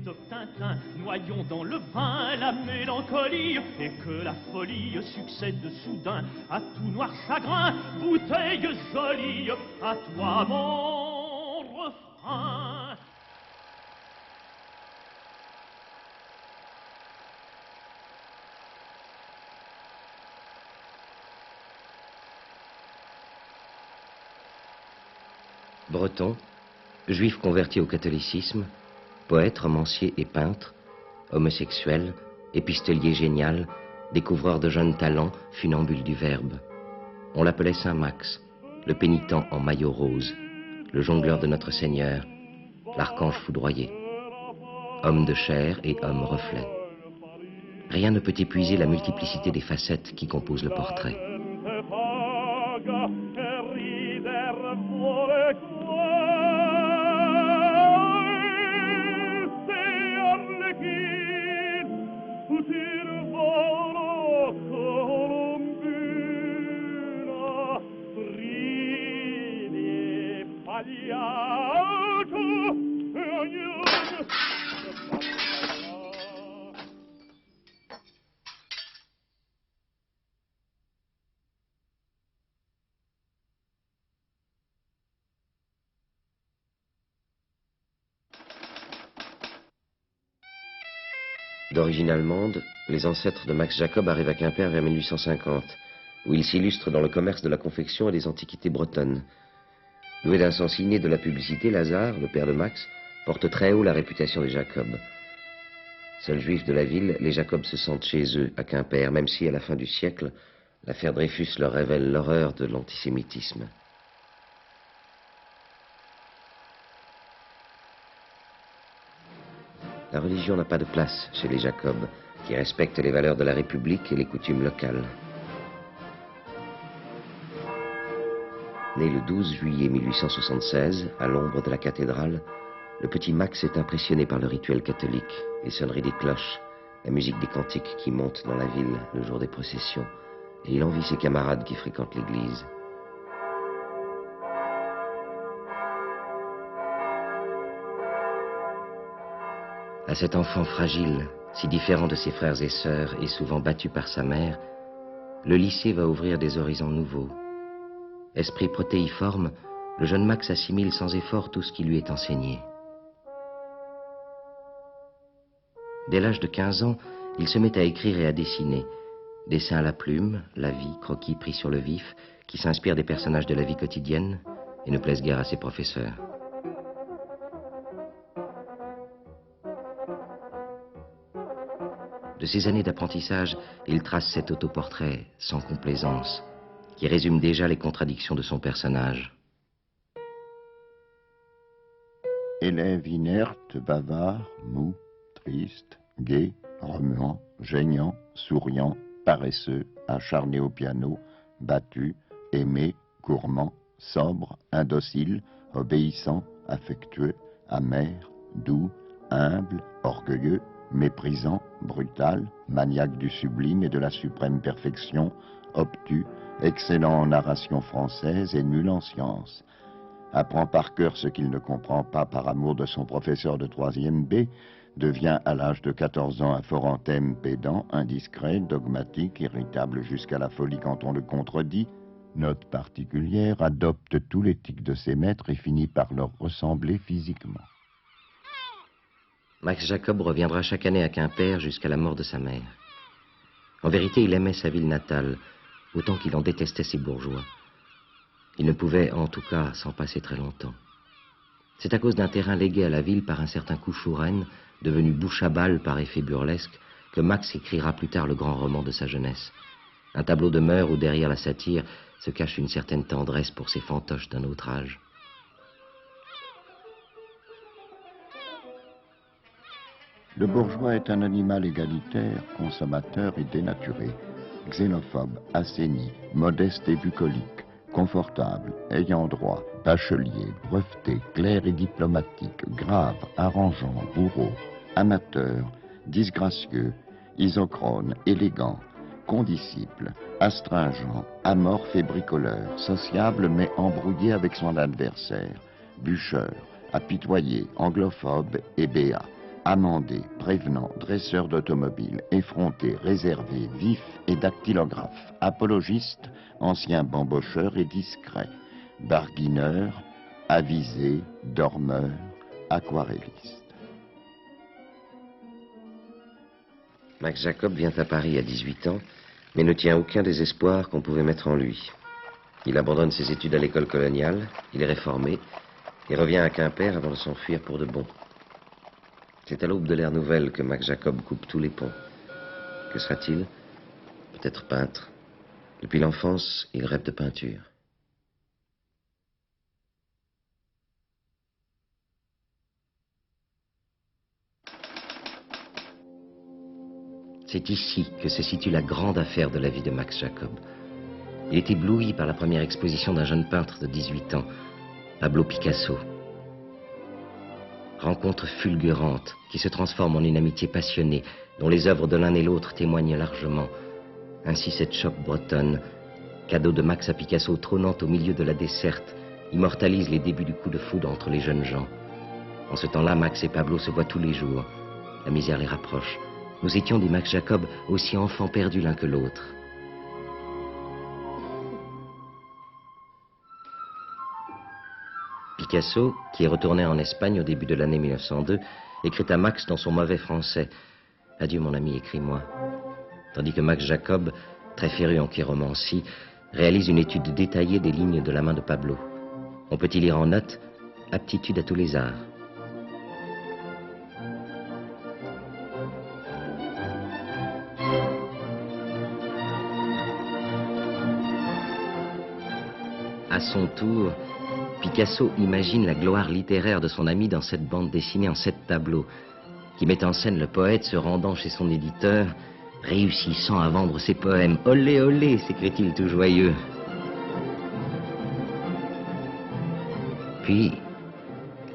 de Tintin, noyons dans le vin la mélancolie, et que la folie succède soudain à tout noir chagrin. Bouteille jolie, à toi mon refrain. Breton, juif converti au catholicisme, poète, romancier et peintre, homosexuel, épistolier génial, découvreur de jeunes talents, funambule du verbe. On l'appelait Saint Max, le pénitent en maillot rose, le jongleur de notre Seigneur, l'archange foudroyé. Homme de chair et homme reflet. Rien ne peut épuiser la multiplicité des facettes qui composent le portrait. D'origine allemande, les ancêtres de Max Jacob arrivent à Quimper vers 1850, où il s'illustre dans le commerce de la confection et des antiquités bretonnes. Doué d'un sens inné de la publicité, Lazare, le père de Max, porte très haut la réputation des Jacob. Seuls juifs de la ville, les Jacob se sentent chez eux, à Quimper, même si, à la fin du siècle, l'affaire Dreyfus leur révèle l'horreur de l'antisémitisme. La religion n'a pas de place chez les Jacob, qui respectent les valeurs de la République et les coutumes locales. Né le 12 juillet 1876, à l'ombre de la cathédrale, le petit Max est impressionné par le rituel catholique, les sonneries des cloches, la musique des cantiques qui montent dans la ville le jour des processions, et il envie ses camarades qui fréquentent l'église. À cet enfant fragile, si différent de ses frères et sœurs et souvent battu par sa mère, le lycée va ouvrir des horizons nouveaux. Esprit protéiforme, le jeune Max assimile sans effort tout ce qui lui est enseigné. Dès l'âge de 15 ans, il se met à écrire et à dessiner. Dessins à la plume, la vie, croquis pris sur le vif, qui s'inspirent des personnages de la vie quotidienne et ne plaisent guère à ses professeurs. De ces années d'apprentissage, il trace cet autoportrait sans complaisance, qui résume déjà les contradictions de son personnage. Élève inerte, bavard, mou, triste, gai, remuant, geignant, souriant, paresseux, acharné au piano, battu, aimé, gourmand, sobre, indocile, obéissant, affectueux, amer, doux, humble, orgueilleux, méprisant, brutal, maniaque du sublime et de la suprême perfection, obtus, excellent en narration française et nul en sciences. Apprend par cœur ce qu'il ne comprend pas par amour de son professeur de 3e B, devient à l'âge de 14 ans un foranthème pédant, indiscret, dogmatique, irritable jusqu'à la folie quand on le contredit. Note particulière, adopte tous les tics de ses maîtres et finit par leur ressembler physiquement. Max Jacob reviendra chaque année à Quimper jusqu'à la mort de sa mère. En vérité, il aimait sa ville natale, autant qu'il en détestait ses bourgeois. Il ne pouvait, en tout cas, s'en passer très longtemps. C'est à cause d'un terrain légué à la ville par un certain Couchourène, devenu bouche à balle par effet burlesque, que Max écrira plus tard le grand roman de sa jeunesse. Un tableau de mœurs où, derrière la satire, se cache une certaine tendresse pour ces fantoches d'un autre âge. Le bourgeois est un animal égalitaire, consommateur et dénaturé, xénophobe, assaini, modeste et bucolique, confortable, ayant droit, bachelier, breveté, clair et diplomatique, grave, arrangeant, bourreau, amateur, disgracieux, isochrone, élégant, condisciple, astringent, amorphe et bricoleur, sociable mais embrouillé avec son adversaire, bûcheur, apitoyé, anglophobe et béat, amendé, prévenant, dresseur d'automobile, effronté, réservé, vif et dactylographe, apologiste, ancien bambocheur et discret, barguineur, avisé, dormeur, aquarelliste. Max Jacob vient à Paris à 18 ans, mais ne tient aucun des espoirs qu'on pouvait mettre en lui. Il abandonne ses études à l'école coloniale, il est réformé, et revient à Quimper avant de s'enfuir pour de bon. C'est à l'aube de l'ère nouvelle que Max Jacob coupe tous les ponts. Que sera-t-il? Peut-être peintre. Depuis l'enfance, il rêve de peinture. C'est ici que se situe la grande affaire de la vie de Max Jacob. Il est ébloui par la première exposition d'un jeune peintre de 18 ans, Pablo Picasso. Rencontre fulgurante qui se transforme en une amitié passionnée dont les œuvres de l'un et l'autre témoignent largement. Ainsi cette chope bretonne, cadeau de Max à Picasso trônant au milieu de la desserte, immortalise les débuts du coup de foudre entre les jeunes gens. En ce temps-là, Max et Pablo se voient tous les jours. La misère les rapproche. Nous étions, dit Max Jacob, aussi enfants perdus l'un que l'autre. Picasso, qui est retourné en Espagne au début de l'année 1902, écrit à Max dans son mauvais français « Adieu mon ami, écris-moi ». Tandis que Max Jacob, très féru en chiromancie, réalise une étude détaillée des lignes de la main de Pablo. On peut y lire en note « Aptitude à tous les arts ». À son tour, Picasso imagine la gloire littéraire de son ami dans cette bande dessinée en 7 tableaux, qui met en scène le poète se rendant chez son éditeur, réussissant à vendre ses poèmes. « Olé, olé !» s'écrie-t-il tout joyeux. Puis,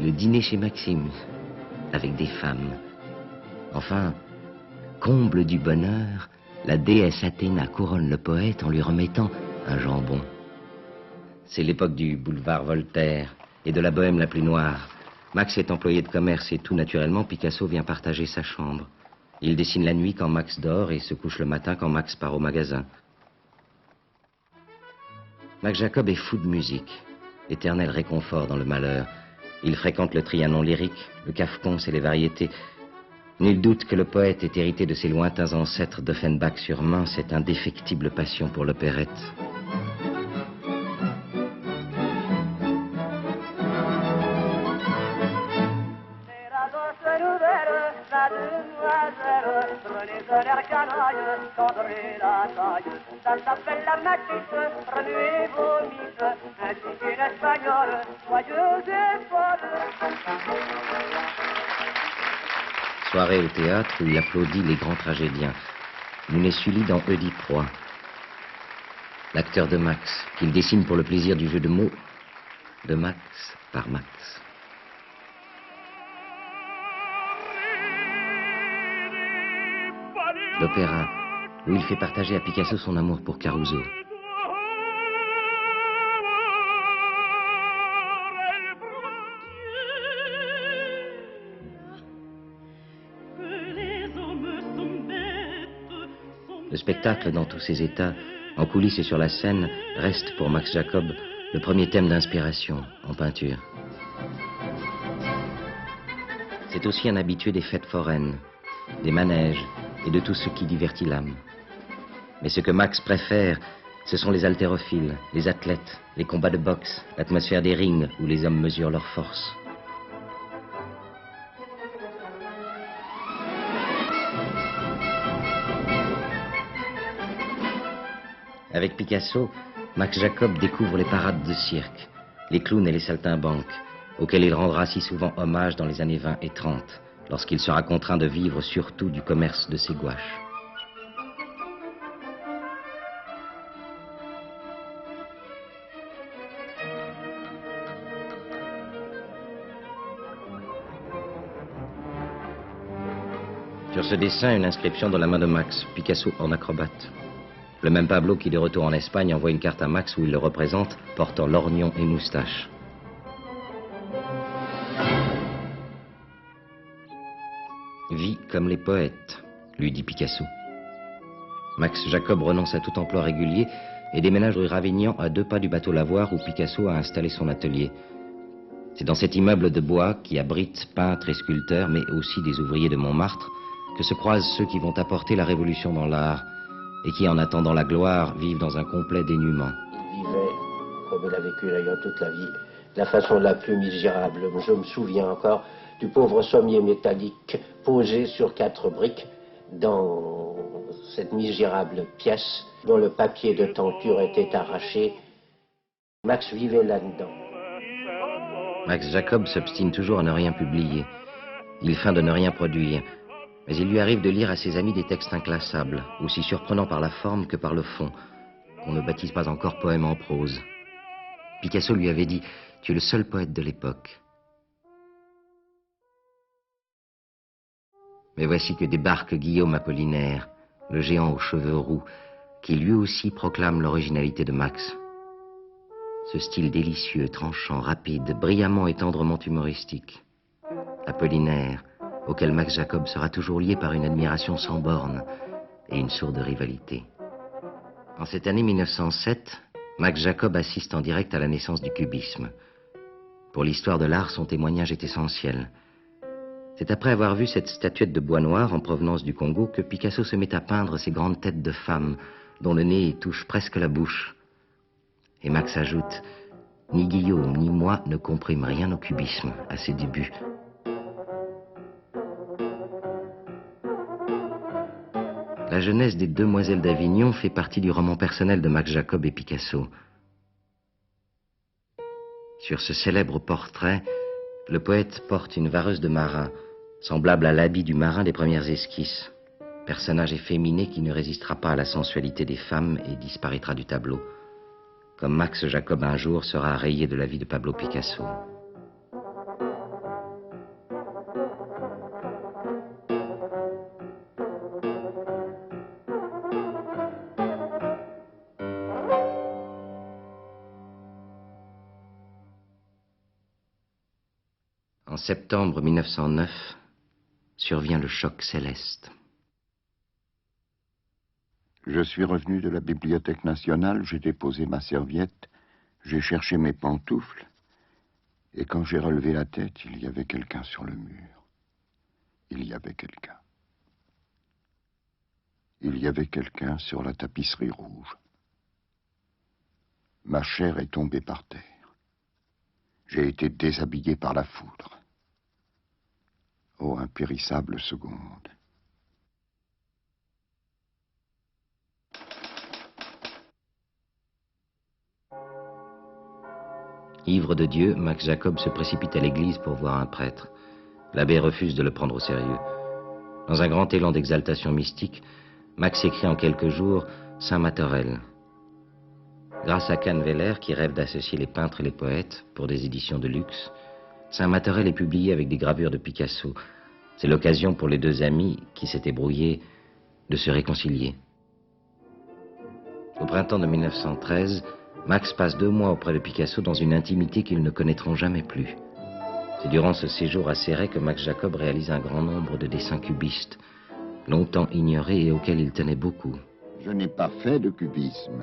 le dîner chez Maxime, avec des femmes. Enfin, comble du bonheur, la déesse Athéna couronne le poète en lui remettant un jambon. C'est l'époque du boulevard Voltaire et de la bohème la plus noire. Max est employé de commerce et tout naturellement, Picasso vient partager sa chambre. Il dessine la nuit quand Max dort et se couche le matin quand Max part au magasin. Max Jacob est fou de musique, éternel réconfort dans le malheur. Il fréquente le Trianon lyrique, le Cafcons et les variétés. Nul doute que le poète ait hérité de ses lointains ancêtres d'Offenbach sur Main cette indéfectible passion pour l'opérette. Soirée au théâtre où il applaudit les grands tragédiens. Munet Sully dans Oedipe Roi. L'acteur de Max, qu'il dessine pour le plaisir du jeu de mots, de Max par Max. L'opéra, où il fait partager à Picasso son amour pour Caruso. Le spectacle dans tous ses états, en coulisses et sur la scène, reste pour Max Jacob le premier thème d'inspiration en peinture. C'est aussi un habitué des fêtes foraines, des manèges et de tout ce qui divertit l'âme. Mais ce que Max préfère, ce sont les haltérophiles, les athlètes, les combats de boxe, l'atmosphère des rings où les hommes mesurent leur force. Avec Picasso, Max Jacob découvre les parades de cirque, les clowns et les saltimbanques, auxquels il rendra si souvent hommage dans les années 20 et 30, lorsqu'il sera contraint de vivre surtout du commerce de ses gouaches. Sur ce dessin, une inscription dans la main de Max, Picasso en acrobate. Le même Pablo qui, de retour en Espagne, envoie une carte à Max où il le représente, portant lorgnon et moustache. comme les poètes, lui dit Picasso. Max Jacob renonce à tout emploi régulier et déménage rue Ravignan à 2 pas du bateau Lavoir où Picasso a installé son atelier. C'est dans cet immeuble de bois qui abrite peintres et sculpteurs, mais aussi des ouvriers de Montmartre, que se croisent ceux qui vont apporter la révolution dans l'art et qui, en attendant la gloire, vivent dans un complet dénuement. Il vivait, comme il a vécu d'ailleurs toute la vie, de la façon la plus misérable. Je me souviens encore du pauvre sommier métallique posé sur 4 briques dans cette misérable pièce dont le papier de tenture était arraché. Max vivait là-dedans. Max Jacob s'obstine toujours à ne rien publier. Il feint de ne rien produire. Mais il lui arrive de lire à ses amis des textes inclassables, aussi surprenants par la forme que par le fond, qu'on ne baptise pas encore poème en prose. Picasso lui avait dit « Tu es le seul poète de l'époque ». Mais voici que débarque Guillaume Apollinaire, le géant aux cheveux roux, qui lui aussi proclame l'originalité de Max. Ce style délicieux, tranchant, rapide, brillamment et tendrement humoristique. Apollinaire, auquel Max Jacob sera toujours lié par une admiration sans bornes et une sourde rivalité. En cette année 1907, Max Jacob assiste en direct à la naissance du cubisme. Pour l'histoire de l'art, son témoignage est essentiel. C'est après avoir vu cette statuette de bois noir en provenance du Congo que Picasso se met à peindre ces grandes têtes de femmes dont le nez touche presque la bouche. Et Max ajoute « Ni Guillaume ni moi ne comprîmes rien au cubisme à ses débuts. » La jeunesse des Demoiselles d'Avignon fait partie du roman personnel de Max Jacob et Picasso. Sur ce célèbre portrait, le poète porte une vareuse de marin, semblable à l'habit du marin des premières esquisses. Personnage efféminé qui ne résistera pas à la sensualité des femmes et disparaîtra du tableau. Comme Max Jacob un jour sera rayé de la vie de Pablo Picasso. En septembre 1909, survient le choc céleste. Je suis revenu de la Bibliothèque nationale, j'ai déposé ma serviette, j'ai cherché mes pantoufles, et quand j'ai relevé la tête, il y avait quelqu'un sur le mur. Il y avait quelqu'un. Il y avait quelqu'un sur la tapisserie rouge. Ma chair est tombée par terre. J'ai été déshabillé par la foudre. Oh, impérissable seconde. Ivre de Dieu, Max Jacob se précipite à l'église pour voir un prêtre. L'abbé refuse de le prendre au sérieux. Dans un grand élan d'exaltation mystique, Max écrit en quelques jours « Saint Mathorel ». Grâce à Canneveller, qui rêve d'associer les peintres et les poètes pour des éditions de luxe, Saint Mathorel est publié avec des gravures de Picasso. C'est l'occasion pour les deux amis, qui s'étaient brouillés, de se réconcilier. Au printemps de 1913, Max passe 2 mois auprès de Picasso dans une intimité qu'ils ne connaîtront jamais plus. C'est durant ce séjour à Céret que Max Jacob réalise un grand nombre de dessins cubistes, longtemps ignorés et auxquels il tenait beaucoup. Je n'ai pas fait de cubisme.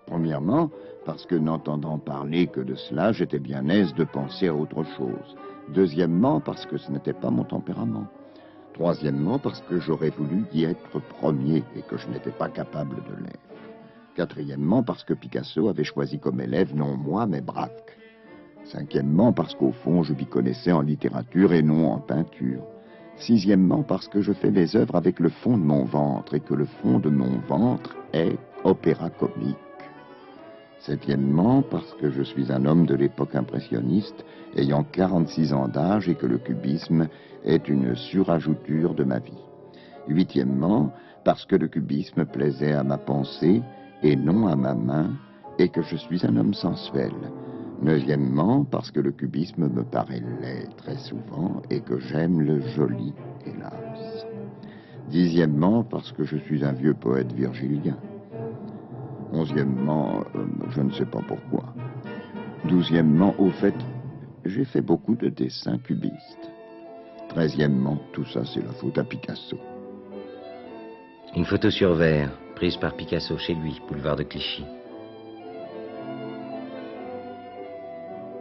Premièrement, parce que n'entendant parler que de cela, j'étais bien aise de penser à autre chose. Deuxièmement, parce que ce n'était pas mon tempérament. Troisièmement, parce que j'aurais voulu y être premier et que je n'étais pas capable de l'être. Quatrièmement, parce que Picasso avait choisi comme élève non moi, mais Braque. Cinquièmement, parce qu'au fond, je m'y connaissais en littérature et non en peinture. Sixièmement, parce que je fais mes œuvres avec le fond de mon ventre et que le fond de mon ventre est opéra comique. Septièmement, parce que je suis un homme de l'époque impressionniste, ayant 46 ans d'âge et que le cubisme est une surajouture de ma vie. Huitièmement, parce que le cubisme plaisait à ma pensée et non à ma main, et que je suis un homme sensuel. Neuvièmement, parce que le cubisme me paraît laid très souvent et que j'aime le joli, hélas. Dixièmement, parce que je suis un vieux poète virgilien. Onzièmement, je ne sais pas pourquoi. Douzièmement, au fait, j'ai fait beaucoup de dessins cubistes. 13e, tout ça c'est la faute à Picasso. Une photo sur verre, prise par Picasso chez lui, boulevard de Clichy.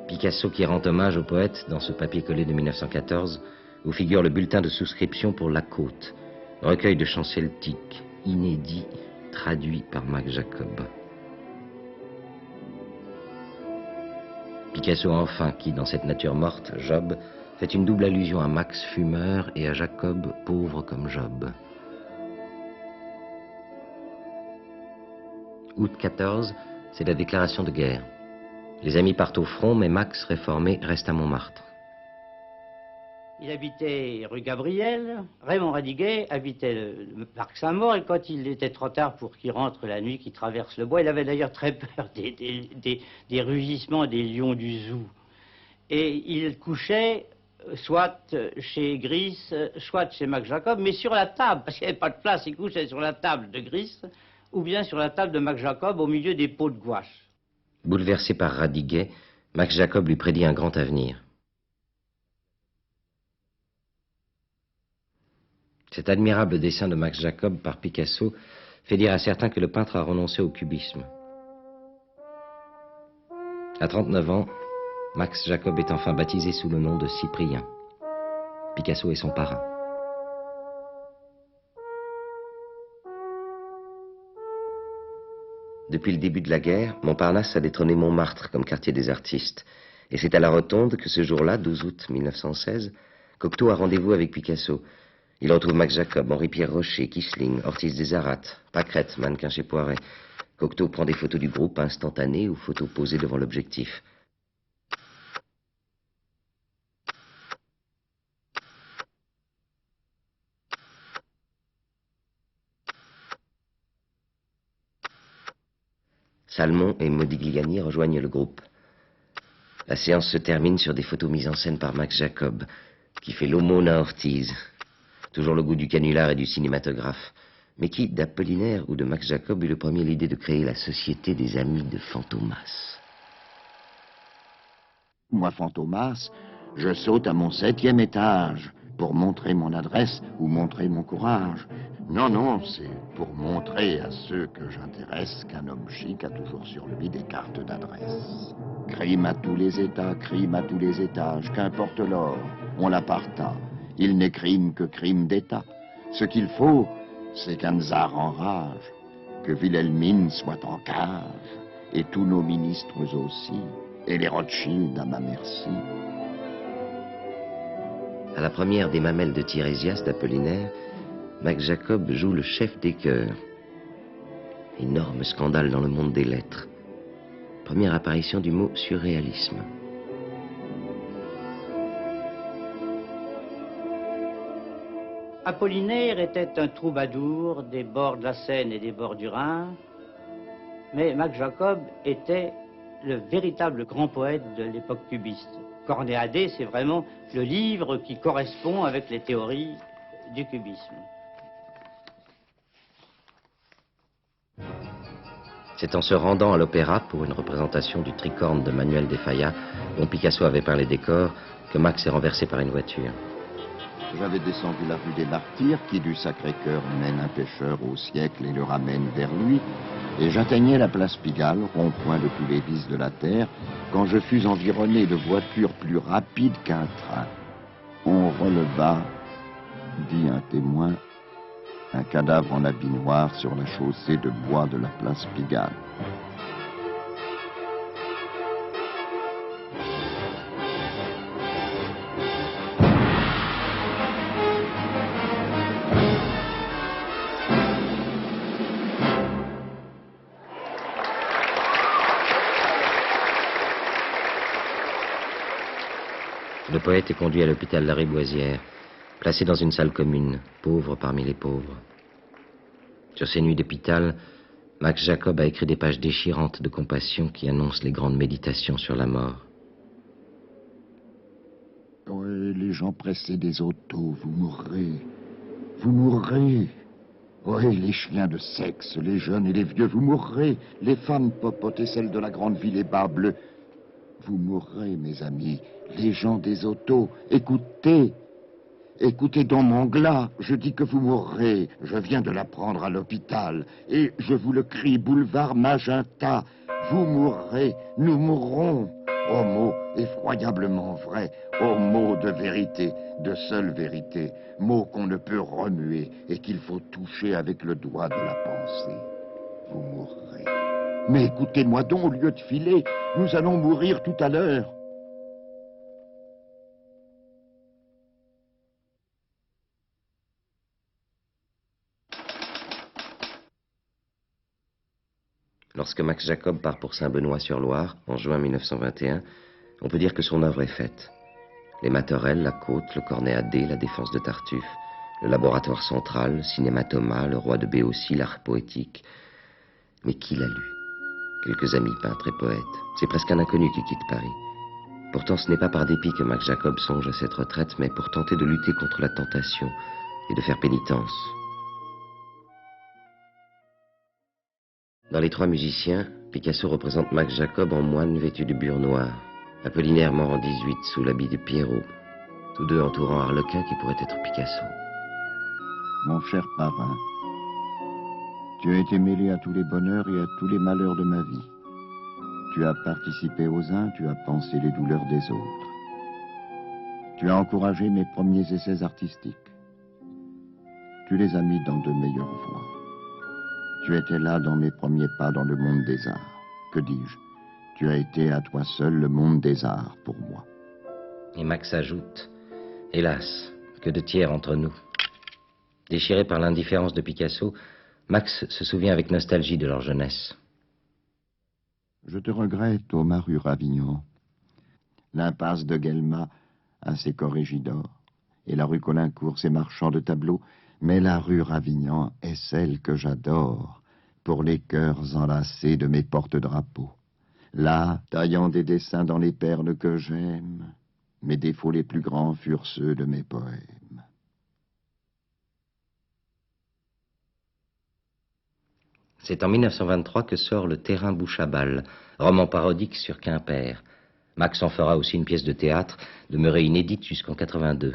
Picasso qui rend hommage au poète dans ce papier collé de 1914, où figure le bulletin de souscription pour La Côte, recueil de chants celtiques, inédit, traduit par Max Jacob. Picasso enfin, qui dans cette nature morte, Job, fait une double allusion à Max fumeur et à Jacob pauvre comme Job. Août 14, c'est la déclaration de guerre. Les amis partent au front, mais Max, réformé, reste à Montmartre. Il habitait rue Gabriel, Raymond Radiguet habitait le parc Saint-Maur, et quand il était trop tard pour qu'il rentre la nuit, qu'il traverse le bois, il avait d'ailleurs très peur des rugissements des lions du zoo. Et il couchait soit chez Gris, soit chez Max Jacob, mais sur la table, parce qu'il n'y avait pas de place, il couchait sur la table de Gris, ou bien sur la table de Max Jacob, au milieu des pots de gouache. Bouleversé par Radiguet, Max Jacob lui prédit un grand avenir. Cet admirable dessin de Max Jacob par Picasso fait dire à certains que le peintre a renoncé au cubisme. À 39 ans, Max Jacob est enfin baptisé sous le nom de Cyprien. Picasso est son parrain. Depuis le début de la guerre, Montparnasse a détrôné Montmartre comme quartier des artistes. Et c'est à la Rotonde que ce jour-là, 12 août 1916, Cocteau a rendez-vous avec Picasso. Il retrouve Max Jacob, Henri-Pierre Rocher, Kissling, Ortiz des Arates, Pâquerette, mannequin chez Poiret. Cocteau prend des photos du groupe instantanées ou photos posées devant l'objectif. Salmon et Modigliani rejoignent le groupe. La séance se termine sur des photos mises en scène par Max Jacob, qui fait l'aumône à Ortiz. Toujours le goût du canular et du cinématographe. Mais qui, d'Apollinaire ou de Max Jacob, eut le premier l'idée de créer la Société des Amis de Fantomas? Moi, Fantomas, je saute à mon 7e étage pour montrer mon adresse ou montrer mon courage. Non, non, c'est pour montrer à ceux que j'intéresse qu'un homme chic a toujours sur lui des cartes d'adresse. Crime à tous les états, crime à tous les étages, qu'importe l'or, on l'appartint. Il n'est crime que crime d'État. Ce qu'il faut, c'est qu'un tsar enrage, que Wilhelmine soit en cage, et tous nos ministres aussi, et les Rothschild à ma merci. À la première des mamelles de Tirésias d'Apollinaire, Max Jacob joue le chef des chœurs. Énorme scandale dans le monde des lettres. Première apparition du mot surréalisme. Apollinaire était un troubadour des bords de la Seine et des bords du Rhin, mais Max Jacob était le véritable grand poète de l'époque cubiste. Cornéadé, c'est vraiment le livre qui correspond avec les théories du cubisme. C'est en se rendant à l'opéra pour une représentation du Tricorne de Manuel de Falla, dont Picasso avait peint les décors, que Max est renversé par une voiture. J'avais descendu la rue des Martyrs, qui du Sacré-Cœur mène un pêcheur au siècle et le ramène vers lui, et j'atteignais la place Pigalle, rond-point de tous les vices de la terre, quand je fus environné de voitures plus rapides qu'un train. On releva, dit un témoin, un cadavre en habit noir sur la chaussée de bois de la place Pigalle. Le poète est conduit à l'hôpital Lariboisière, placé dans une salle commune, pauvre parmi les pauvres. Sur ces nuits d'hôpital, Max Jacob a écrit des pages déchirantes de compassion qui annoncent les grandes méditations sur la mort. Oui, les gens pressés des autos, vous mourrez. Vous mourrez. Oui, les chiens de sexe, les jeunes et les vieux, vous mourrez. Les femmes popotes et celles de la grande ville et bas bleus. Vous mourrez, mes amis. Les gens des autos, écoutez. Écoutez donc mon glas, je dis que vous mourrez. Je viens de l'apprendre à l'hôpital. Et je vous le crie, boulevard Magenta. Vous mourrez, nous mourrons. Ô mot effroyablement vrai, ô mot de vérité, de seule vérité, mot qu'on ne peut remuer et qu'il faut toucher avec le doigt de la pensée. Vous mourrez. Mais écoutez-moi donc, au lieu de filer, nous allons mourir tout à l'heure. Lorsque Max Jacob part pour Saint-Benoît-sur-Loire, en juin 1921, on peut dire que son œuvre est faite. Les Materelles, la Côte, le Cornet à dés, la Défense de Tartuffe, le Laboratoire central, Cinéma-Thomas, le Roi de Béotie, l'Art poétique. Mais qui l'a lu? Quelques amis peintres et poètes. C'est presque un inconnu qui quitte Paris. Pourtant, ce n'est pas par dépit que Max Jacob songe à cette retraite, mais pour tenter de lutter contre la tentation et de faire pénitence. Dans Les Trois musiciens, Picasso représente Max Jacob en moine vêtu de bure noire, Apollinaire mort en 18 sous l'habit de Pierrot, tous deux entourant Arlequin qui pourrait être Picasso. Mon cher parrain, tu as été mêlé à tous les bonheurs et à tous les malheurs de ma vie. Tu as participé aux uns, tu as pensé les douleurs des autres. Tu as encouragé mes premiers essais artistiques. Tu les as mis dans de meilleures voies. Tu étais là dans mes premiers pas dans le monde des arts. Que dis-je? Tu as été à toi seul le monde des arts pour moi. Et Max ajoute, hélas, que de tiers entre nous. Déchiré par l'indifférence de Picasso, Max se souvient avec nostalgie de leur jeunesse. Je te regrette, ô ma rue Ravignan. L'impasse de Guelma a ses corrégidors, et la rue Colincourt ses marchands de tableaux, mais la rue Ravignan est celle que j'adore, pour les cœurs enlacés de mes porte-drapeaux. Là, taillant des dessins dans les perles que j'aime, mes défauts les plus grands furent ceux de mes poèmes. C'est en 1923 que sort Le Terrain bouche à balle, roman parodique sur Quimper. Max en fera aussi une pièce de théâtre, demeurée inédite jusqu'en 82.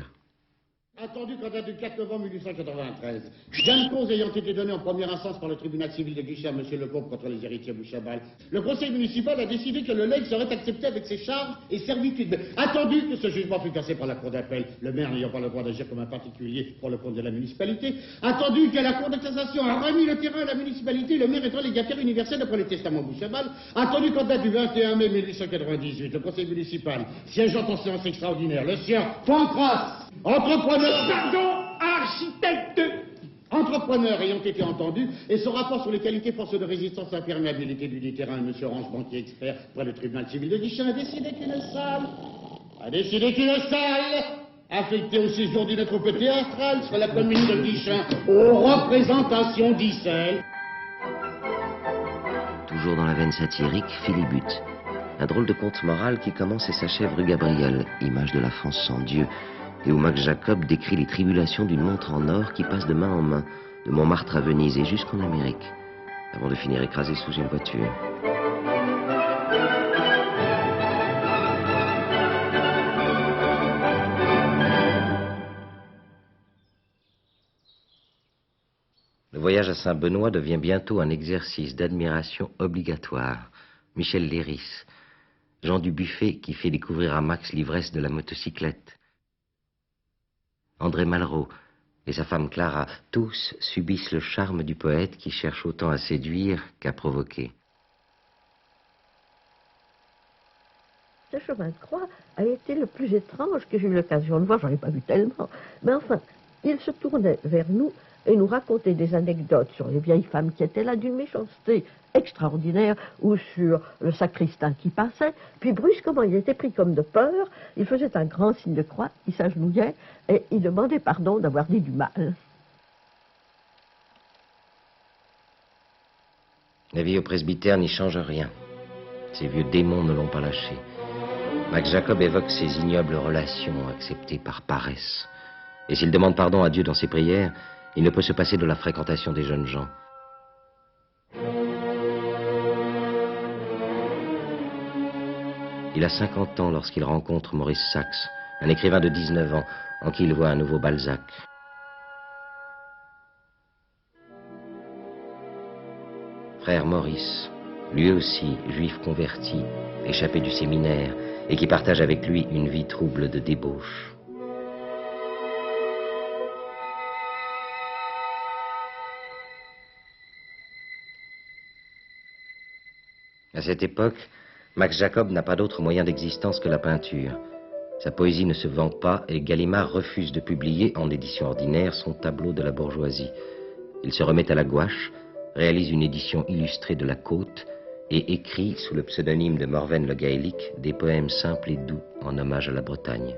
Attendu qu'en date du 4 novembre 1893, gain de cause ayant été donné en première instance par le tribunal civil de Guichet à M. Lecomte contre les héritiers Bouchabal, le conseil municipal a décidé que le legs serait accepté avec ses charges et servitudes. Attendu que ce jugement fût cassé par la cour d'appel, le maire n'ayant pas le droit d'agir comme un particulier pour le compte de la municipalité, attendu que la cour de cassation a remis le terrain à la municipalité, le maire étant légataire universel d'après les testaments Bouchabal, attendu qu'en date du 21 mai 1898, le conseil municipal, siégeant en séance extraordinaire, le sien, Pancras, entrepreneur, Pardon, architecte! Entrepreneur ayant été entendu, et son rapport sur les qualités forces de résistance et imperméabilité du dit terrain, M. Orange, banquier expert, près le tribunal civil de Guichet, a décidé qu'une salle, affectée au séjour d'une troupe théâtrale sur la commune de Guichet, aux représentations d'Issel. Toujours dans la veine satirique, Philibut. Un drôle de conte moral qui commence et s'achève rue Gabriel, image de la France sans Dieu, et où Max Jacob décrit les tribulations d'une montre en or qui passe de main en main, de Montmartre à Venise et jusqu'en Amérique, avant de finir écrasé sous une voiture. Le voyage à Saint-Benoît devient bientôt un exercice d'admiration obligatoire. Michel Léris, Jean Dubuffet qui fait découvrir à Max l'ivresse de la motocyclette, André Malraux et sa femme Clara, tous subissent le charme du poète qui cherche autant à séduire qu'à provoquer. Ce chemin de croix a été le plus étrange que j'ai eu l'occasion de voir, j'en ai pas vu tellement, mais enfin, il se tournait vers nous et nous racontait des anecdotes sur les vieilles femmes qui étaient là d'une méchanceté extraordinaire, ou sur le sacristain qui passait, puis brusquement il était pris comme de peur, il faisait un grand signe de croix, il s'agenouillait et il demandait pardon d'avoir dit du mal. La vie au presbytère n'y change rien. Ces vieux démons ne l'ont pas lâché. Max Jacob évoque ces ignobles relations acceptées par paresse. Et s'il demande pardon à Dieu dans ses prières, il ne peut se passer de la fréquentation des jeunes gens. Il a 50 ans lorsqu'il rencontre Maurice Sachs, un écrivain de 19 ans, en qui il voit un nouveau Balzac. Frère Maurice, lui aussi juif converti, échappé du séminaire, et qui partage avec lui une vie trouble de débauche. À cette époque, Max Jacob n'a pas d'autre moyen d'existence que la peinture. Sa poésie ne se vend pas et Gallimard refuse de publier en édition ordinaire son tableau de la bourgeoisie. Il se remet à la gouache, réalise une édition illustrée de La Côte et écrit, sous le pseudonyme de Morven le Gaélique, des poèmes simples et doux en hommage à la Bretagne.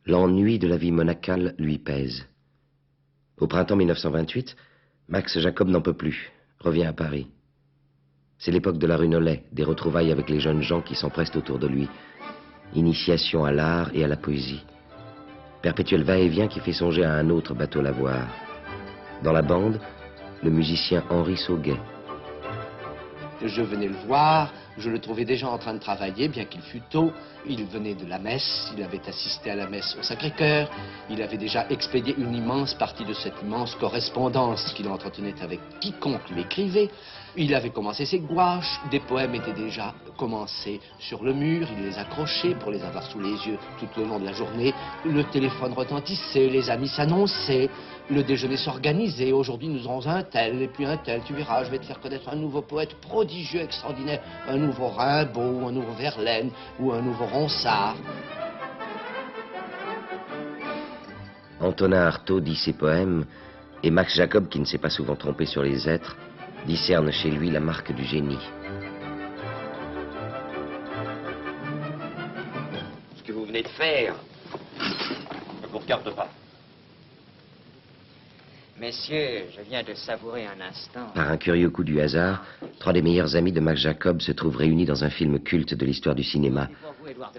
L'ennui de la vie monacale lui pèse. Au printemps 1928, Max Jacob n'en peut plus, revient à Paris. C'est l'époque de la rue Nollet, des retrouvailles avec les jeunes gens qui s'empressent autour de lui. Initiation à l'art et à la poésie. Perpétuel va-et-vient qui fait songer à un autre bateau lavoir. Dans la bande, le musicien Henri Sauguet. Je venais le voir, je le trouvais déjà en train de travailler, bien qu'il fût tôt. Il venait de la messe, il avait assisté à la messe au Sacré-Cœur, il avait déjà expédié une immense partie de cette immense correspondance qu'il entretenait avec quiconque lui écrivait. Il avait commencé ses gouaches, des poèmes étaient déjà commencés sur le mur, il les accrochait pour les avoir sous les yeux tout le long de la journée. Le téléphone retentissait, les amis s'annonçaient, le déjeuner s'organisait. Aujourd'hui nous aurons un tel et puis un tel, tu verras, je vais te faire connaître un nouveau poète prodigieux, extraordinaire, un nouveau Rimbaud, un nouveau Verlaine ou un nouveau Ronsard. Antonin Artaud dit ses poèmes, et Max Jacob, qui ne s'est pas souvent trompé sur les êtres, discerne chez lui la marque du génie. Ce que vous venez de faire ne vous regarde pas. Messieurs, je viens de savourer un instant. Par un curieux coup du hasard, trois des meilleurs amis de Max Jacob se trouvent réunis dans un film culte de l'histoire du cinéma,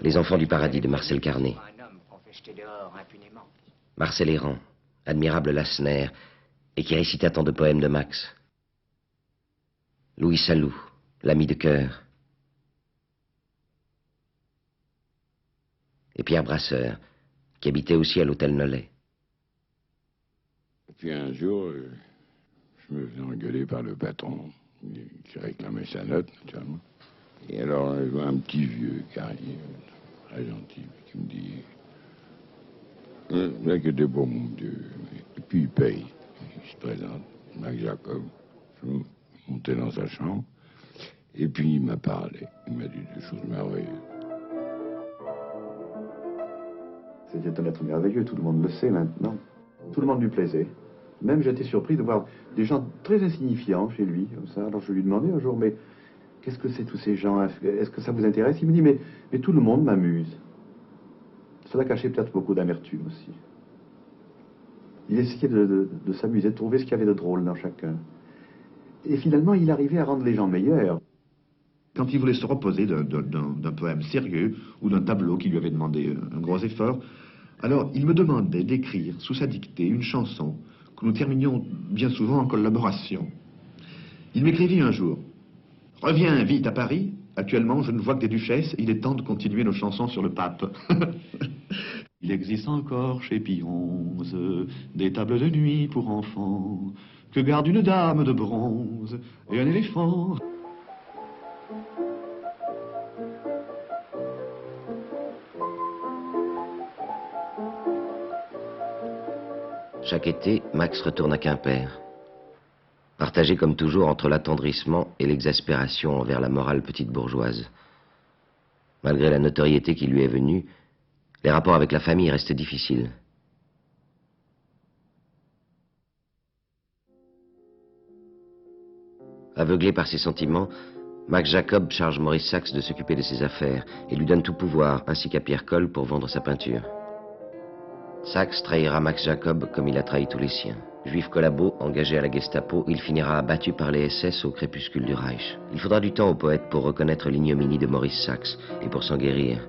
Les Enfants du Paradis de Marcel Carné. Marcel Errand, admirable Lassner, et qui récita tant de poèmes de Max. Louis Salou, l'ami de cœur. Et Pierre Brasseur, qui habitait aussi à l'hôtel Nollet. Et puis un jour, je me faisais engueuler par le patron, qui réclamait sa note, naturellement. Et alors, je vois un petit vieux qui arrive, très gentil, qui me dit « Inquiétez pas, mon Dieu. » Et puis il paye. Il se présente, Max Jacob. Je montais dans sa chambre, et puis il m'a parlé. Il m'a dit des choses merveilleuses. C'était un être merveilleux, tout le monde le sait maintenant. Tout le monde lui plaisait. Même j'étais surpris de voir des gens très insignifiants chez lui, comme ça. Alors je lui demandais un jour, mais qu'est-ce que c'est tous ces gens? Est-ce que ça vous intéresse? Il me dit, mais tout le monde m'amuse. Cela cachait peut-être beaucoup d'amertume aussi. Il essayait de s'amuser, de trouver ce qu'il y avait de drôle dans chacun. Et finalement, il arrivait à rendre les gens meilleurs. Quand il voulait se reposer d'un poème sérieux ou d'un tableau qui lui avait demandé un gros effort, alors il me demandait d'écrire sous sa dictée une chanson que nous terminions bien souvent en collaboration. Il m'écrivit un jour « Reviens vite à Paris, actuellement je ne vois que des duchesses, il est temps de continuer nos chansons sur le pape. » Il existe encore chez Pionze des tables de nuit pour enfants que garde une dame de bronze et un éléphant. Chaque été, Max retourne à Quimper. Partagé comme toujours entre l'attendrissement et l'exaspération envers la morale petite bourgeoise. Malgré la notoriété qui lui est venue, les rapports avec la famille restent difficiles. Aveuglé par ses sentiments, Max Jacob charge Maurice Sachs de s'occuper de ses affaires et lui donne tout pouvoir, ainsi qu'à Pierre Coll pour vendre sa peinture. Sachs trahira Max Jacob comme il a trahi tous les siens. Juif collabo, engagé à la Gestapo, il finira abattu par les SS au crépuscule du Reich. Il faudra du temps au poète pour reconnaître l'ignominie de Maurice Sachs et pour s'en guérir.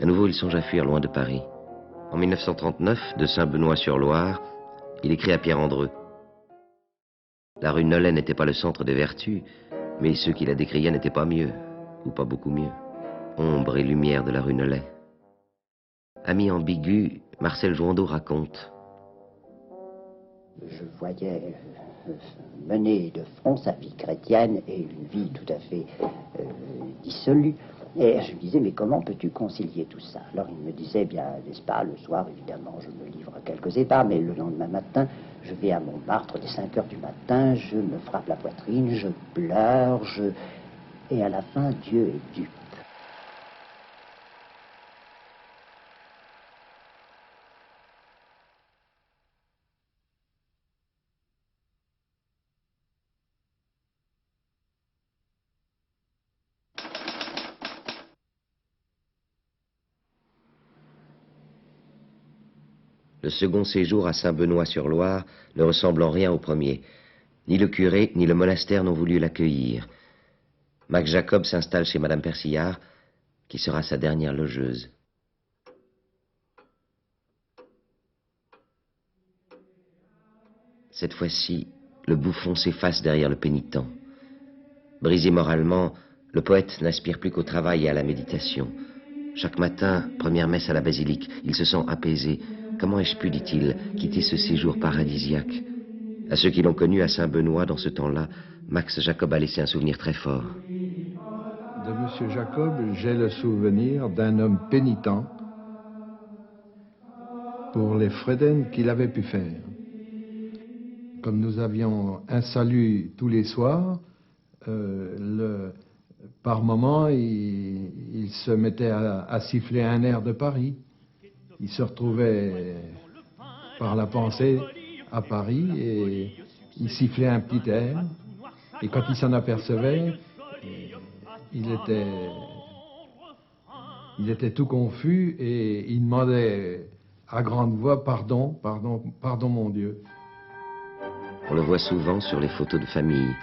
À nouveau, il songe à fuir loin de Paris. En 1939, de Saint-Benoît-sur-Loire, il écrit à Pierre Andreu. La rue Nollet n'était pas le centre des vertus, mais ceux qui la décriaient n'étaient pas mieux, ou pas beaucoup mieux. Ombre et lumière de la rue Nollet. Ami ambigu, Marcel Jouandeau raconte. Je voyais mener de front sa vie chrétienne et une vie tout à fait dissolue. Et je me disais, mais comment peux-tu concilier tout ça? Alors il me disait, bien, n'est-ce pas, le soir, évidemment, je me livre à quelques ébats, mais le lendemain matin, je vais à Montmartre dès 5 heures du matin, je me frappe la poitrine, je pleure, et à la fin, Dieu est dupe. Le second séjour à Saint-Benoît-sur-Loire ne ressemble en rien au premier. Ni le curé, ni le monastère n'ont voulu l'accueillir. Max Jacob s'installe chez Madame Persillard, qui sera sa dernière logeuse. Cette fois-ci, le bouffon s'efface derrière le pénitent. Brisé moralement, le poète n'aspire plus qu'au travail et à la méditation. Chaque matin, première messe à la basilique, il se sent apaisé. Comment ai-je pu, dit-il, quitter ce séjour paradisiaque? À ceux qui l'ont connu à Saint-Benoît dans ce temps-là, Max Jacob a laissé un souvenir très fort. De M. Jacob, j'ai le souvenir d'un homme pénitent pour les frédènes qu'il avait pu faire. Comme nous avions un salut tous les soirs, par moment, il se mettait à siffler un air de Paris. Il se retrouvait par la pensée à Paris et il sifflait un petit air. Et quand il s'en apercevait, il était tout confus et il demandait à grande voix « Pardon, pardon, pardon mon Dieu ». On le voit souvent sur les photos de famille,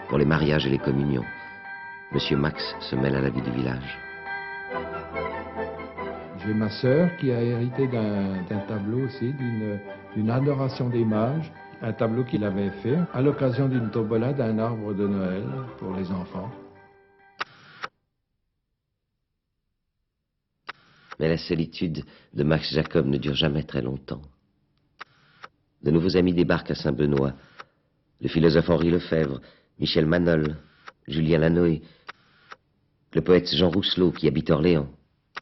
pour les mariages et les communions. Monsieur Max se mêle à la vie du village. J'ai ma sœur qui a hérité d'un tableau aussi, d'une adoration des mages, un tableau qu'il avait fait à l'occasion d'une tombola d'un arbre de Noël pour les enfants. Mais la solitude de Max Jacob ne dure jamais très longtemps. De nouveaux amis débarquent à Saint-Benoît. Le philosophe Henri Lefebvre, Michel Manol, Julien Lanoé, le poète Jean Rousselot qui habite Orléans.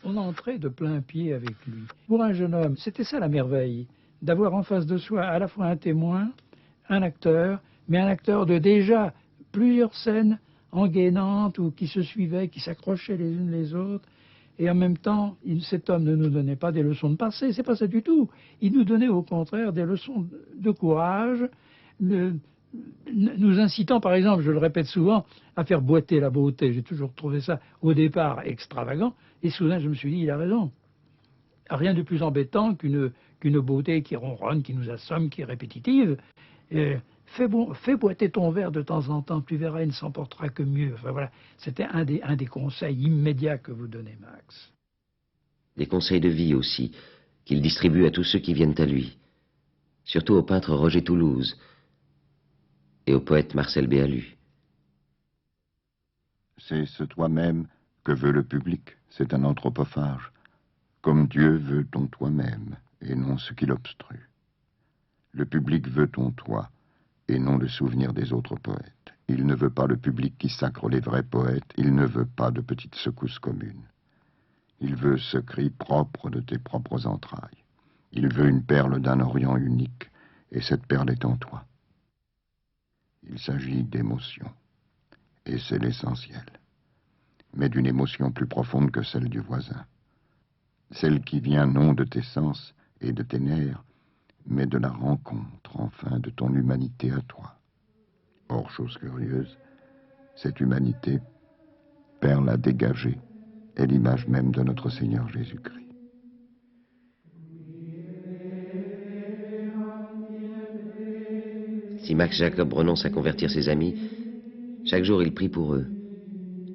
On entrait de plein pied avec lui. Pour un jeune homme, c'était ça la merveille, d'avoir en face de soi à la fois un témoin, un acteur, mais un acteur de déjà plusieurs scènes engainantes ou qui se suivaient, qui s'accrochaient les unes les autres. Et en même temps, cet homme ne nous donnait pas des leçons de passé, c'est pas ça du tout. Il nous donnait au contraire des leçons de courage, nous incitant par exemple, je le répète souvent, à faire boiter la beauté. J'ai toujours trouvé ça au départ extravagant, et soudain je me suis dit, il a raison. Rien de plus embêtant qu'une beauté qui ronronne, qui nous assomme, qui est répétitive. Fais boiter ton verre de temps en temps, tu verras, il ne s'en portera que mieux. Enfin, voilà. C'était un des conseils immédiats que vous donnez, Max. Des conseils de vie aussi, qu'il distribue à tous ceux qui viennent à lui. Surtout au peintre Roger Toulouse et au poète Marcel Béalu. C'est ce toi-même que veut le public, c'est un anthropophage. Comme Dieu veut ton toi-même, et non ce qui l'obstrue. Le public veut ton toi, et non le souvenir des autres poètes. Il ne veut pas le public qui sacre les vrais poètes, il ne veut pas de petites secousses communes. Il veut ce cri propre de tes propres entrailles. Il veut une perle d'un Orient unique, et cette perle est en toi. Il s'agit d'émotion, et c'est l'essentiel, mais d'une émotion plus profonde que celle du voisin. Celle qui vient non de tes sens et de tes nerfs, mais de la rencontre, enfin, de ton humanité à toi. Or, chose curieuse, Cette humanité, Père l'a dégagée, est l'image même de notre Seigneur Jésus-Christ. Si Max Jacob renonce à convertir ses amis, chaque jour il prie pour eux.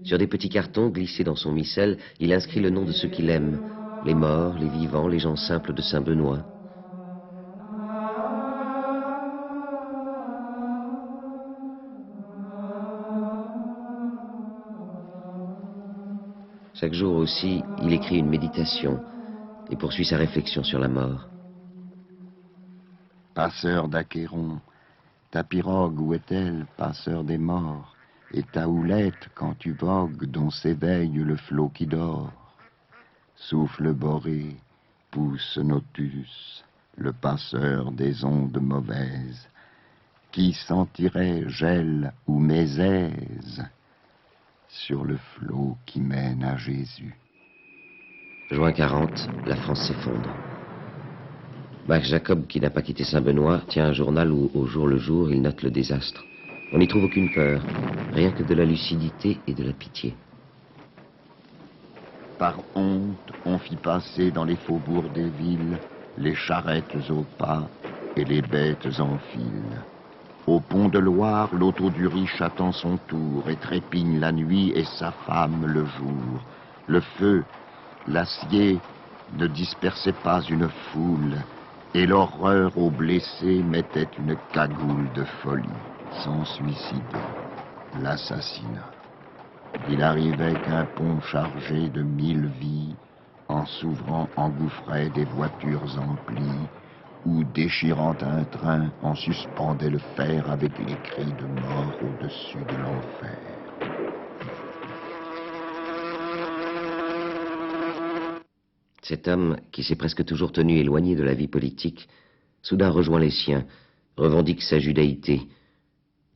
Sur des petits cartons glissés dans son missel, il inscrit le nom de ceux qu'il aime, les morts, les vivants, les gens simples de Saint-Benoît. Chaque jour aussi, il écrit une méditation et poursuit sa réflexion sur la mort. Passeur d'Achéron, ta pirogue où est-elle, passeur des morts? Et ta houlette, quand tu vogues, dont s'éveille le flot qui dort? Souffle boré, pousse Notus, le passeur des ondes mauvaises, qui sentirait gel ou mésaise sur le flot qui mène à Jésus. Juin 40, la France s'effondre. Max Jacob, qui n'a pas quitté Saint-Benoît, tient un journal où, au jour le jour, il note le désastre. On n'y trouve aucune peur, rien que de la lucidité et de la pitié. Par honte, on fit passer dans les faubourgs des villes les charrettes au pas et les bêtes en file. Au pont de Loire, l'auto du riche attend son tour et trépigne la nuit et sa femme le jour. Le feu, l'acier ne dispersait pas une foule et l'horreur aux blessés mettait une cagoule de folie. Sans suicider, l'assassinat. Il arrivait qu'un pont chargé de 1000 vies, en s'ouvrant, engouffrait des voitures emplies, ou déchirant un train, en suspendait le fer avec les cris de mort au-dessus de l'enfer. Cet homme, qui s'est presque toujours tenu éloigné de la vie politique, soudain rejoint les siens, revendique sa judaïté.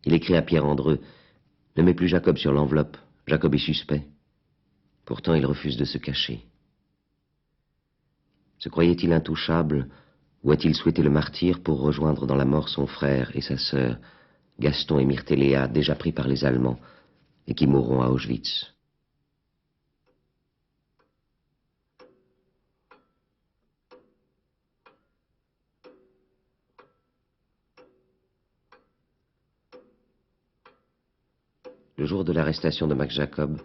Il écrit à Pierre Andreu, « Ne mets plus Jacob sur l'enveloppe, Jacob est suspect. » Pourtant, il refuse de se cacher. Se croyait-il intouchable, ou a-t-il souhaité le martyre pour rejoindre dans la mort son frère et sa sœur, Gaston et Myrtéléa, déjà pris par les Allemands, et qui mourront à Auschwitz? Le jour de l'arrestation de Max Jacob,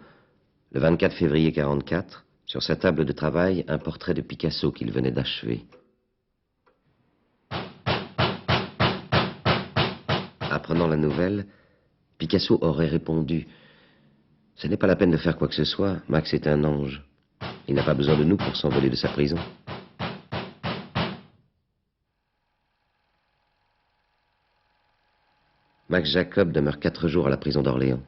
le 24 février 1944, sur sa table de travail, un portrait de Picasso qu'il venait d'achever. Apprenant la nouvelle, Picasso aurait répondu « Ce n'est pas la peine de faire quoi que ce soit, Max est un ange. Il n'a pas besoin de nous pour s'envoler de sa prison. » Max Jacob demeure 4 jours à la prison d'Orléans.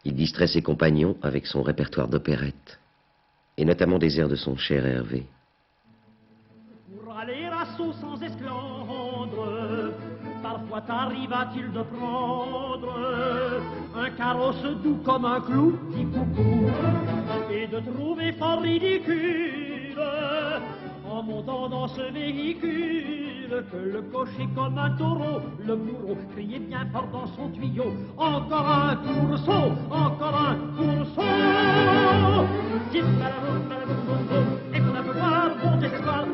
Il distrait ses compagnons avec son répertoire d'opérettes, et notamment des airs de son cher Hervé. Pour aller à Sceaux sans esclandre, parfois t'arriva-t-il de prendre un carrosse doux comme un clou, dit coucou, et de trouver fort ridicule, en montant dans ce véhicule, que le cocher comme un taureau, le bourreau criait bien fort dans son tuyau, encore un tourceau, encore un tourceau. Et qu'on a pu voir bon espoir,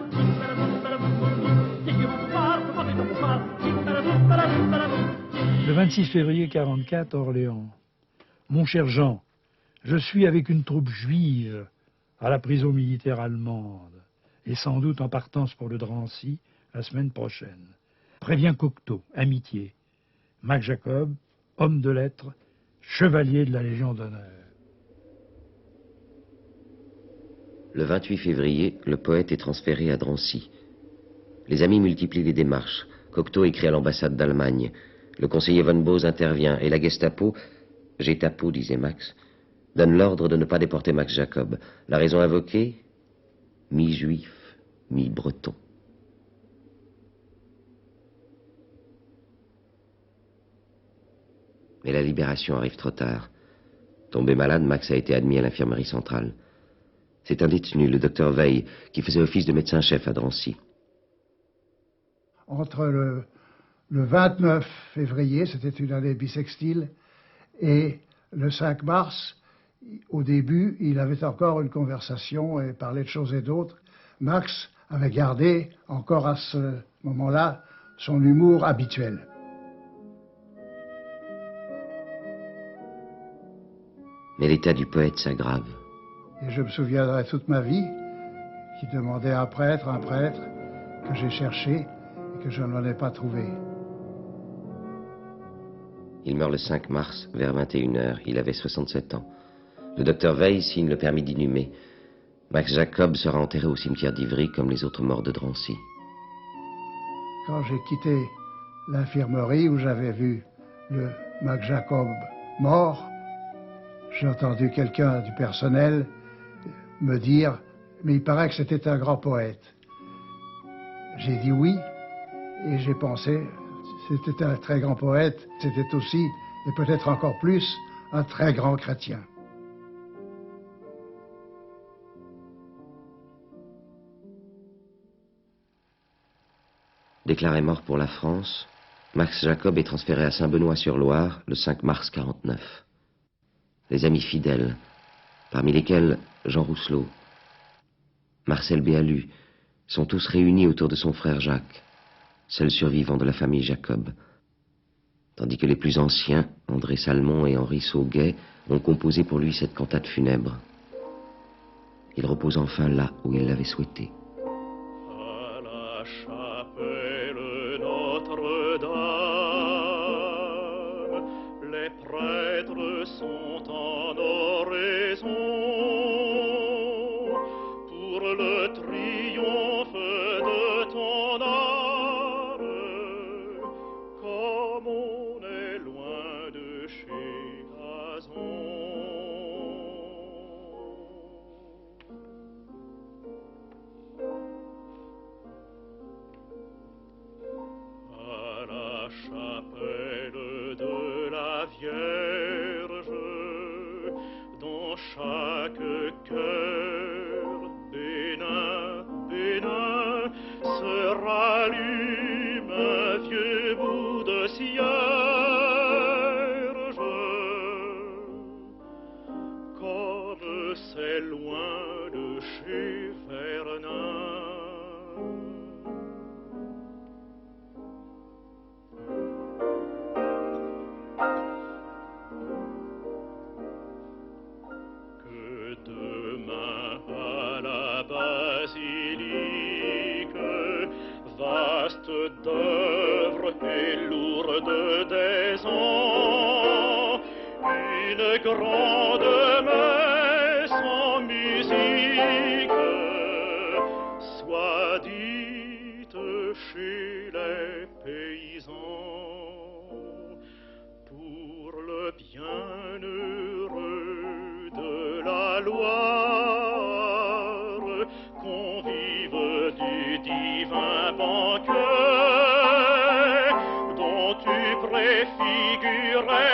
le 26 février 1944, Orléans. Mon cher Jean, je suis avec une troupe juive à la prison militaire allemande, et sans doute en partance pour le Drancy la semaine prochaine. Préviens Cocteau, amitié. Max Jacob, homme de lettres, chevalier de la Légion d'honneur. Le 28 février, le poète est transféré à Drancy. Les amis multiplient les démarches. Cocteau écrit à l'ambassade d'Allemagne. Le conseiller von Bose intervient et la Gestapo, Gestapo disait Max, donne l'ordre de ne pas déporter Max Jacob. La raison invoquée, mi-juif, mi-breton. Mais la libération arrive trop tard. Tombé malade, Max a été admis à l'infirmerie centrale. C'est un détenu, le docteur Veil, qui faisait office de médecin-chef à Drancy. Entre le le 29 février, c'était une année bissextile, et le 5 mars, au début, il avait encore une conversation et parlait de choses et d'autres. Max avait gardé encore à ce moment-là son humour habituel. Mais l'état du poète s'aggrave. Et je me souviendrai toute ma vie qu'il demandait un prêtre, que j'ai cherché et que je n'en ai pas trouvé. Il meurt le 5 mars, vers 21h. Il avait 67 ans. Le docteur Veil signe le permis d'inhumer. Max Jacob sera enterré au cimetière d'Ivry comme les autres morts de Drancy. Quand j'ai quitté l'infirmerie où j'avais vu le Max Jacob mort, j'ai entendu quelqu'un du personnel me dire « Mais il paraît que c'était un grand poète ». J'ai dit oui, et j'ai pensé c'était un très grand poète, c'était aussi, et peut-être encore plus, un très grand chrétien. Déclaré mort pour la France, Max Jacob est transféré à Saint-Benoît-sur-Loire le 5 mars 49. Les amis fidèles, parmi lesquels Jean Rousselot, Marcel Béalu, sont tous réunis autour de son frère Jacques, seul survivant de la famille Jacob, tandis que les plus anciens, André Salmon et Henri Sauguet, ont composé pour lui cette cantate funèbre. Il repose enfin là où il l'avait souhaité. À la chapelle Notre-Dame, les prêtres sont en oraison pour le triomphe de ton art, comme on est loin de chez Gazon. À la chapelle de la Vierge, dans chaque cœur bénin, bénin, se rallume un vieux bout de cierge, comme c'est loin de chez Vernin. Que demain à la basilique, vaste d'œuvres et lourde des ans, une grande messe en musique soit dite chez les paysans pour le bienheureux de la Loire, convive du divin banquet dont tu préfigurais